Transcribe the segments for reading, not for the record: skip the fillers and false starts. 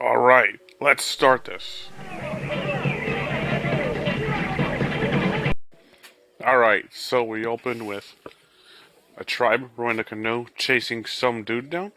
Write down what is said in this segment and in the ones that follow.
Alright, let's start this. Alright, so we open with a tribe rowing a canoe chasing some dude down.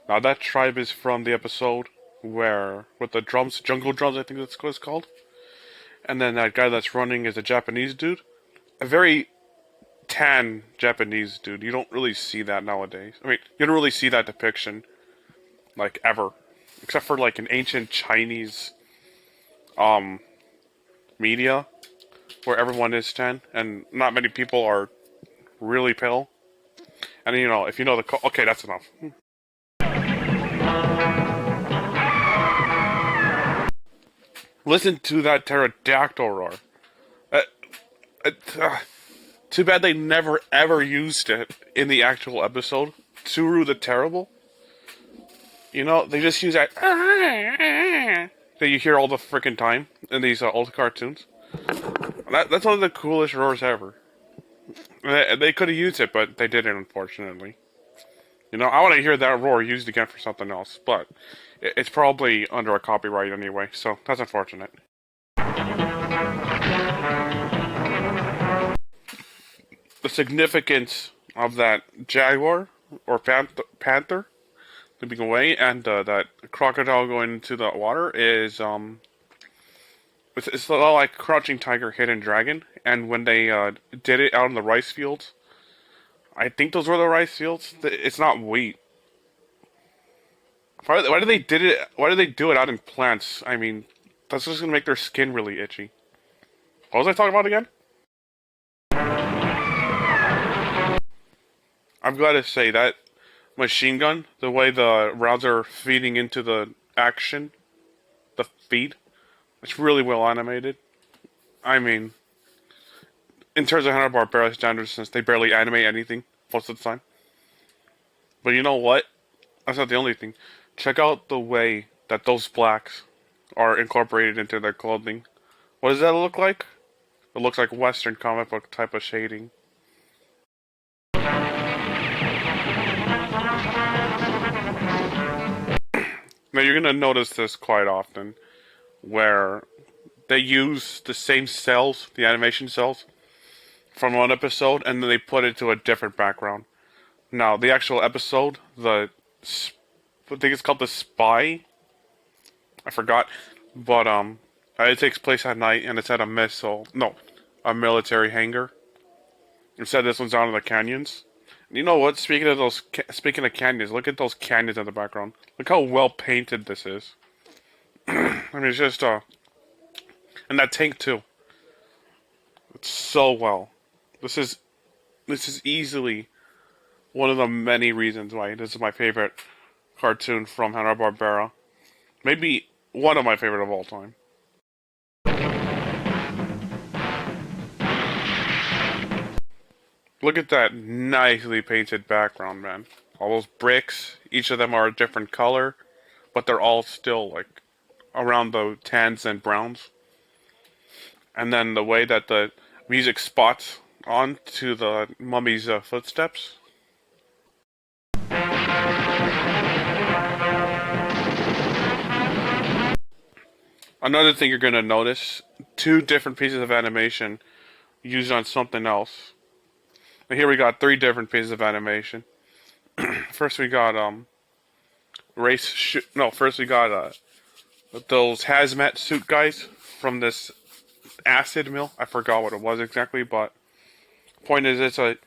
Now that tribe is from the episode where, with the drums, jungle drums I think that's what it's called. And then that guy that's running is a Japanese dude. A very tan Japanese dude. You don't really see that nowadays. I mean, you don't really see that depiction, like, ever. Except for, like, in ancient Chinese, media, where everyone is tan, and not many people are really pale. And you know, if you know the okay, that's enough. Listen to that pterodactyl roar. Uh, uh, Too bad they never ever used it in the actual episode. Tsuru the Terrible. You know, they just use that that you hear all the freaking time in these old cartoons. That's one of the coolest roars ever. They could have used it, but they didn't, unfortunately. You know, I want to hear that roar used again for something else, but it's probably under a copyright anyway, so that's unfortunate. The significance of that jaguar or panther leaping away and that crocodile going into the water is it's a lot like Crouching Tiger, Hidden Dragon, and when they did it out in the rice fields, I think those were the rice fields. It's not wheat. Why did they did it? Why did they do it out in plants? I mean, that's just gonna make their skin really itchy. What was I talking about again? I'm glad to say that machine gun, the way the rounds are feeding into the action, the feed, it's really well animated. I mean, in terms of Hanna-Barbera standards, since they barely animate anything most of the time. But you know what? That's not the only thing. Check out the way that those blacks are incorporated into their clothing. What does that look like? It looks like Western comic book type of shading. Now you're gonna notice this quite often, where they use the same cells, the animation cells, from one episode, and then they put it to a different background. Now the actual episode, I think it's called The Spy. I forgot, but it takes place at night, and it's at a military hangar. Instead, this one's out in the canyons. You know what? Speaking of canyons, look at those canyons in the background. Look how well painted this is. I mean, it's just and that tank too. It's so well. This is easily one of the many reasons why this is my favorite cartoon from Hanna-Barbera. Maybe one of my favorite of all time. Look at that nicely painted background, man. All those bricks, each of them are a different color, but they're all still like around the tans and browns. And then the way that the music spots onto the mummy's footsteps. Another thing you're going to notice, two different pieces of animation used on something else. And here we got three different pieces of animation. First we got first we got those hazmat suit guys from this acid mill. I forgot what it was exactly, but point is it's a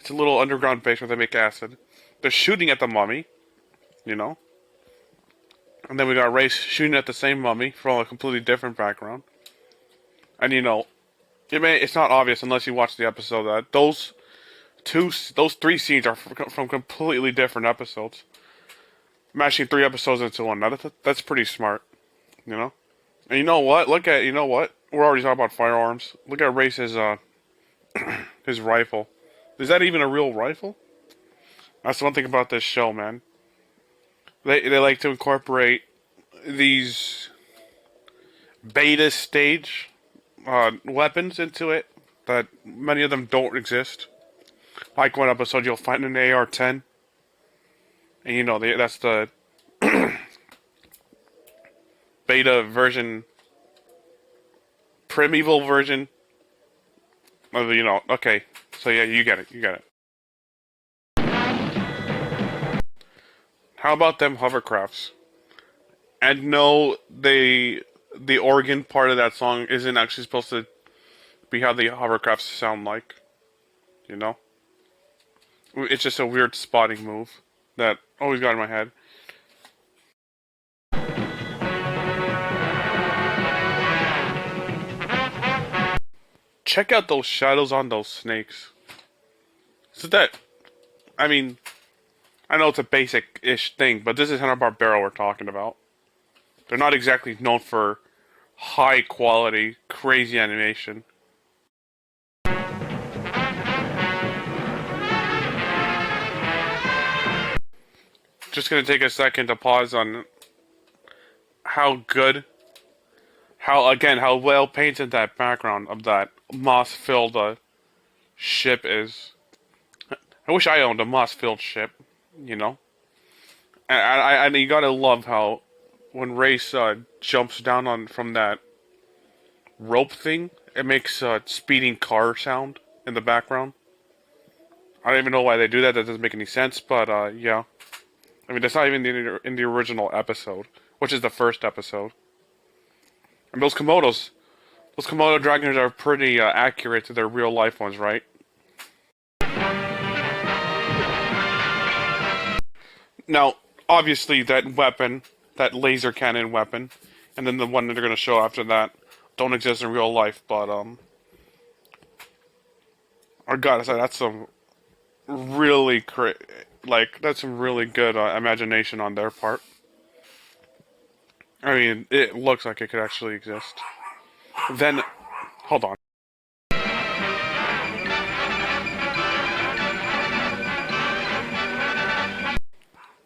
little underground base where they make acid. They're shooting at the mummy, you know. And then we got Race shooting at the same mummy from a completely different background. And you know, it's not obvious unless you watch the episode that those three scenes are from completely different episodes. Mashing three episodes into one. Now that's pretty smart, you know. And you know what? We're already talking about firearms. Look at Race's his rifle. Is that even a real rifle? That's the one thing about this show, man. They like to incorporate these beta stage weapons into it that many of them don't exist. Like one episode, you'll find an AR-10, and you know that's the beta version, primeval version. Okay. So yeah, you get it. You get it. How about them hovercrafts? And no, the organ part of that song isn't actually supposed to be how the hovercrafts sound like. You know? It's just a weird spotting move that always got in my head. Check out those shadows on those snakes. So that, I mean, I know it's a basic-ish thing, but this is Hanna-Barbera we're talking about. They're not exactly known for high-quality, crazy animation. Just gonna take a second to pause on how good, how well painted that background of that moss-filled ship is. I wish I owned a moss-filled ship, you know. And you gotta love how when Race jumps down on from that rope thing, it makes a speeding car sound in the background. I don't even know why they do that. That doesn't make any sense, but yeah. I mean, that's not even in the original episode, which is the first episode. And those Komodo dragons are pretty accurate to their real life ones, right? Now, obviously, that weapon, that laser cannon weapon, and then the one that they're going to show after that, don't exist in real life. But I gotta say, that's some really that's some really good imagination on their part. I mean, it looks like it could actually exist. Then, hold on.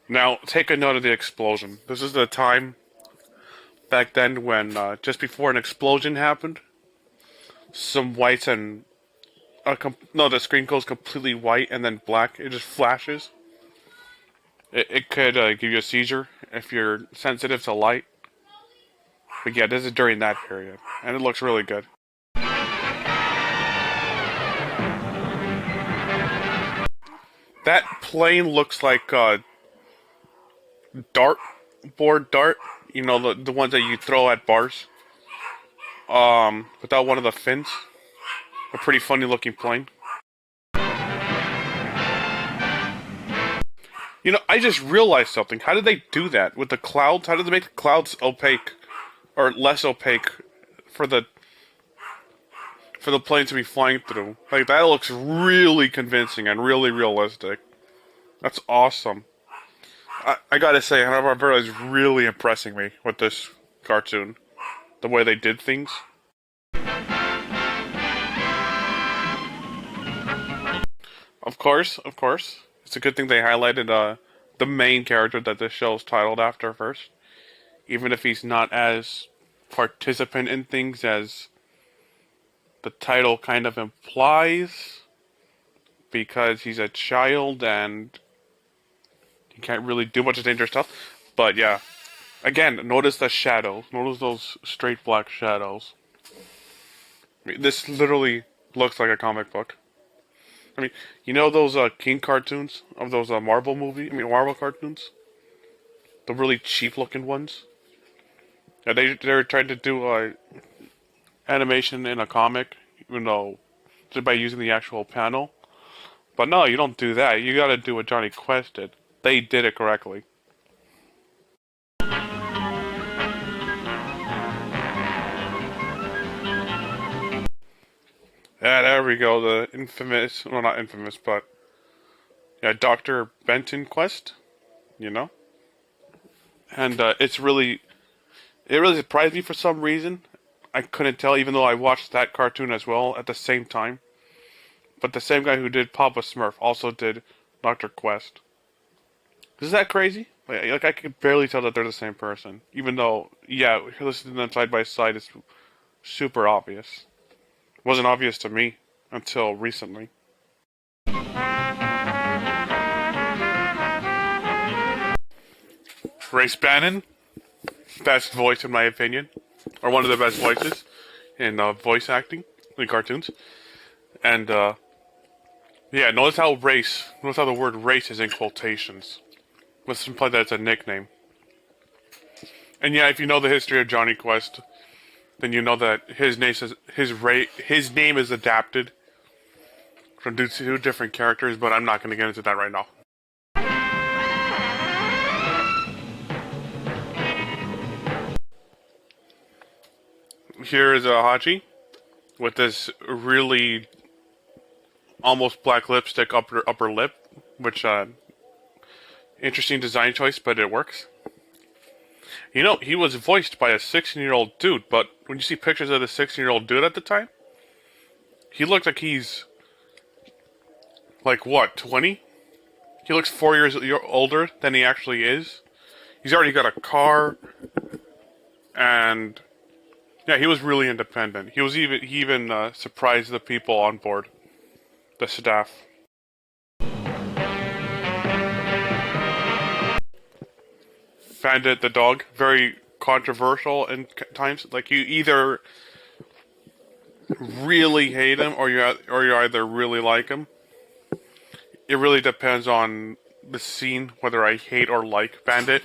Now, take a note of the explosion. This is the time back then when, just before an explosion happened, some whites and... no, the screen goes completely white and then black. It just flashes. It could give you a seizure if you're sensitive to light. But yeah, this is during that period. And it looks really good. That plane looks like dart. You know, the ones that you throw at bars. Without one of the fins. A pretty funny looking plane. You know, I just realized something. How did they do that with the clouds? How did they make the clouds opaque or less opaque for the plane to be flying through? Like, that looks really convincing and really realistic. That's awesome. I gotta say, Hanna-Barbera is really impressing me with this cartoon. The way they did things. Of course. It's a good thing they highlighted the main character that this show is titled after first. Even if he's not as participant in things as the title kind of implies. Because he's a child and he can't really do much dangerous stuff. But yeah. Again, notice the shadows. Notice those straight black shadows. I mean, this literally looks like a comic book. I mean, you know those King cartoons of those Marvel cartoons? The really cheap-looking ones? Yeah, they're trying to do animation in a comic, even though just by using the actual panel. But no, you don't do that. You gotta do what Johnny Quest did. They did it correctly. Yeah, there we go. The infamous, well, not infamous, but yeah, Dr. Benton Quest. You know, and it really surprised me for some reason. I couldn't tell, even though I watched that cartoon as well at the same time. But the same guy who did Papa Smurf also did Dr. Quest. Is that crazy? Like I could barely tell that they're the same person, even though, yeah, listening to them side by side is super obvious. Wasn't obvious to me until recently. Race Bannon? best voice in my opinion, or one of the best voices in voice acting in cartoons. And yeah, notice how the word race is in quotations. Let's imply that it's a nickname. And yeah, if you know the history of Johnny Quest, then you know that his name is adapted from two different characters. But I'm not going to get into that right now. Here is a Hachi with this really almost black lipstick upper lip, which interesting design choice, but it works. You know, he was voiced by a 16-year-old dude, but when you see pictures of the 16-year-old dude at the time, he looked like he's like what, 20? He looks 4 years older than he actually is. He's already got a car, and yeah, he was really independent. He even surprised the people on board, the staff. Bandit the dog, very controversial in times. Like, you either really hate him or you either really like him. It really depends on the scene whether I hate or like Bandit.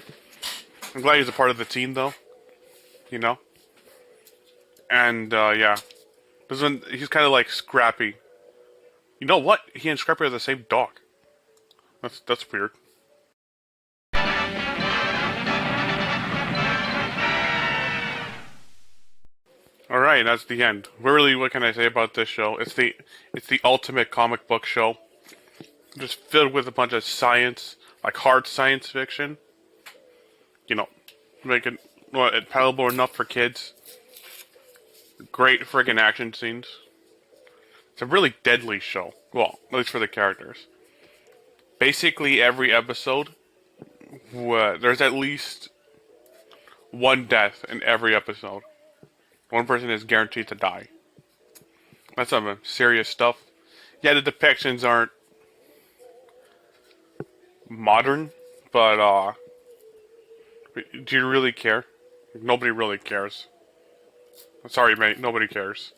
I'm glad he's a part of the team though, you know. And yeah, he's kind of like Scrappy. You know what? He and Scrappy are the same dog. That's weird. Alright, that's the end. Really, what can I say about this show? It's the ultimate comic book show. Just filled with a bunch of science, like hard science fiction. You know, make it palatable enough for kids. Great friggin' action scenes. It's a really deadly show. Well, at least for the characters. Basically, every episode, there's at least one death in every episode. One person is guaranteed to die. That's some serious stuff. Yeah, the depictions aren't modern, but do you really care? Nobody really cares. Sorry, mate, nobody cares.